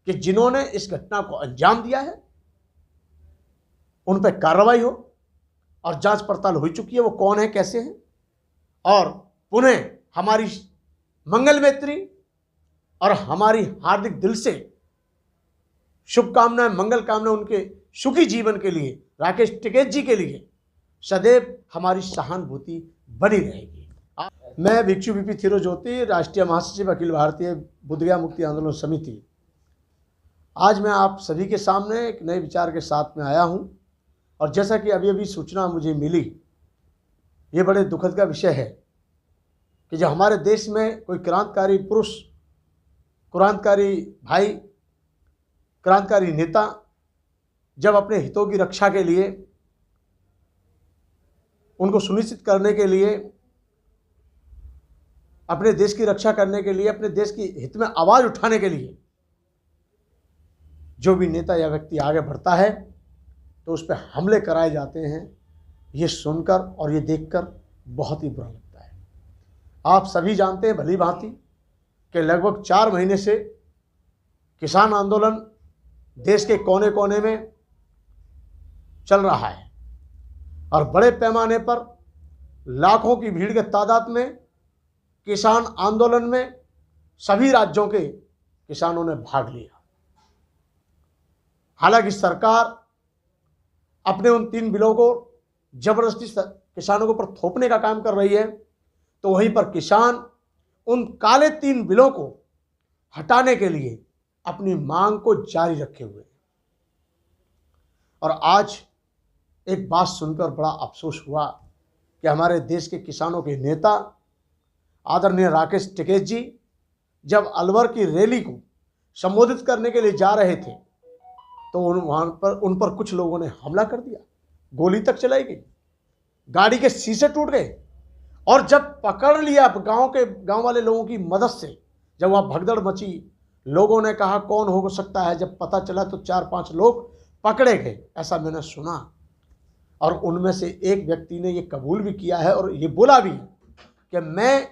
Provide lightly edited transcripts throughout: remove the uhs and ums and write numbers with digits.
कि जिन्होंने इस घटना को अंजाम दिया है उन पर कार्रवाई हो और जांच पड़ताल हो चुकी है, वो कौन है, कैसे हैं, और पुनः हमारी मंगल मैत्री और हमारी हार्दिक दिल से शुभकामनाएं, मंगल कामनाएं उनके सुखी जीवन के लिए, राकेश टिकैत जी के लिए सदैव हमारी सहानुभूति बनी रहेगी। मैं भिक्षु बीपी थिरोज्योति, राष्ट्रीय महासचिव अखिल भारतीय बुद्धगया मुक्ति आंदोलन समिति, आज मैं आप सभी के सामने एक नए विचार के साथ में आया हूं। और जैसा कि अभी अभी सूचना मुझे मिली, ये बड़े दुखद का विषय है कि जब हमारे देश में कोई क्रांतिकारी पुरुष, क्रांतिकारी भाई, क्रांतिकारी नेता जब अपने हितों की रक्षा के लिए, उनको सुनिश्चित करने के लिए, अपने देश की रक्षा करने के लिए, अपने देश की हित में आवाज उठाने के लिए जो भी नेता या व्यक्ति आगे बढ़ता है तो उस पर हमले कराए जाते हैं। ये सुनकर और ये देखकर बहुत ही बुरा लगता है। आप सभी जानते हैं भली भांति कि लगभग 4 महीने से किसान आंदोलन देश के कोने कोने में चल रहा है और बड़े पैमाने पर लाखों की भीड़ के तादाद में किसान आंदोलन में सभी राज्यों के किसानों ने भाग लिया। हालांकि सरकार अपने उन 3 बिलों को जबरदस्ती किसानों के ऊपर थोपने का काम कर रही है, तो वहीं पर किसान उन काले 3 बिलों को हटाने के लिए अपनी मांग को जारी रखे हुए हैं। और आज एक बात सुनकर बड़ा अफसोस हुआ कि हमारे देश के किसानों के नेता आदरणीय राकेश टिकैत जी जब अलवर की रैली को संबोधित करने के लिए जा रहे थे तो उन पर कुछ लोगों ने हमला कर दिया, गोली तक चलाई गई, गाड़ी के शीशे टूट गए। और जब पकड़ लिया गांव वाले लोगों की मदद से, जब वहाँ भगदड़ मची, लोगों ने कहा कौन हो सकता है, जब पता चला तो 4-5 लोग पकड़े गए, ऐसा मैंने सुना। और उनमें से एक व्यक्ति ने ये कबूल भी किया है और ये बोला भी कि मैं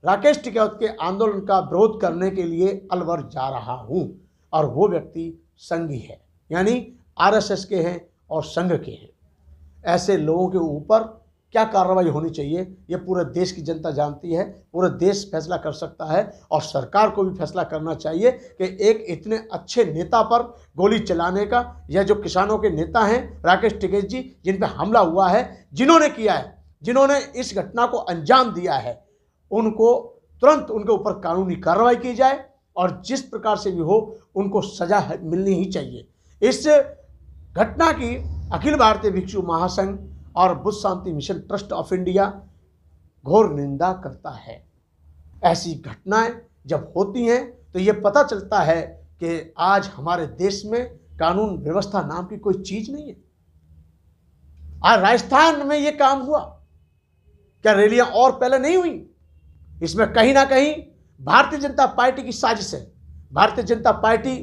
राकेश टिकैत के आंदोलन का विरोध करने के लिए अलवर जा रहा हूं। और वो व्यक्ति संघी है, यानी आरएसएस के हैं और संघ के हैं। ऐसे लोगों के ऊपर क्या कार्रवाई होनी चाहिए ये पूरे देश की जनता जानती है, पूरा देश फैसला कर सकता है और सरकार को भी फैसला करना चाहिए कि एक इतने अच्छे नेता पर गोली चलाने का, या जो किसानों के नेता हैं राकेश टिकैत जी जिन पर हमला हुआ है, जिन्होंने किया है, जिन्होंने इस घटना को अंजाम दिया है, उनको तुरंत उनके ऊपर कानूनी कार्रवाई की जाए और जिस प्रकार से भी हो उनको सजा मिलनी ही चाहिए। इस घटना की अखिल भारतीय भिक्षु महासंघ और बुद्ध शांति मिशन ट्रस्ट ऑफ इंडिया घोर निंदा करता है। ऐसी घटनाएं जब होती हैं तो ये पता चलता है कि आज हमारे देश में कानून व्यवस्था नाम की कोई चीज नहीं है। आज राजस्थान में ये काम हुआ, क्या रैलियां और पहले नहीं हुई? इसमें कहीं ना कहीं भारतीय जनता पार्टी की साजिश है। भारतीय जनता पार्टी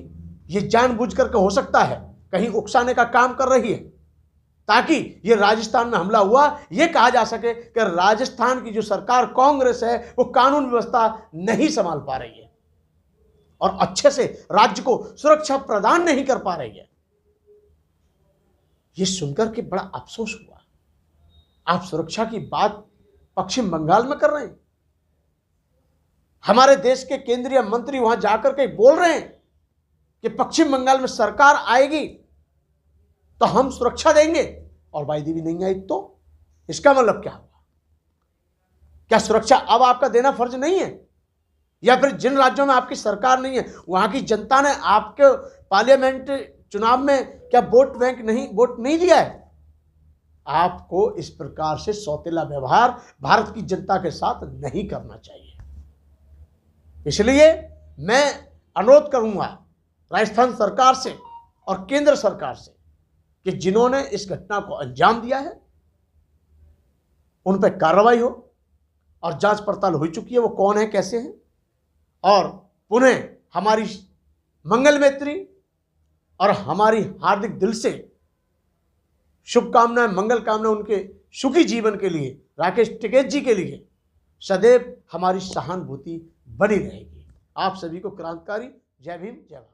ये जानबूझकर के हो सकता है कहीं उकसाने का काम कर रही है ताकि ये राजस्थान में हमला हुआ, ये कहा जा सके कि राजस्थान की जो सरकार कांग्रेस है वो कानून व्यवस्था नहीं संभाल पा रही है और अच्छे से राज्य को सुरक्षा प्रदान नहीं कर पा रही है। ये सुनकर के बड़ा अफसोस हुआ। आप सुरक्षा की बात पश्चिम बंगाल में कर रहे हैं, हमारे देश के केंद्रीय मंत्री वहां जाकर के बोल रहे हैं कि पश्चिम बंगाल में सरकार आएगी तो हम सुरक्षा देंगे, और वायदी भी नहीं आई तो इसका मतलब क्या हुआ? क्या सुरक्षा अब आपका देना फर्ज नहीं है? या फिर जिन राज्यों में आपकी सरकार नहीं है वहां की जनता ने आपके पार्लियामेंट चुनाव में क्या वोट नहीं दिया है? आपको इस प्रकार से सौतेला व्यवहार भारत की जनता के साथ नहीं करना चाहिए। इसलिए मैं अनुरोध करूंगा राजस्थान सरकार से और केंद्र सरकार से कि जिन्होंने इस घटना को अंजाम दिया है उन पर कार्रवाई हो और जांच पड़ताल हो चुकी है, वो कौन है, कैसे हैं, और पुनः हमारी मंगल मैत्री और हमारी हार्दिक दिल से शुभकामनाएं, मंगल कामनाएं उनके सुखी जीवन के लिए, राकेश टिकैत जी के लिए सदैव हमारी सहानुभूति बनी रहेगी। आप सभी को क्रांतिकारी जय भीम, जय भारत।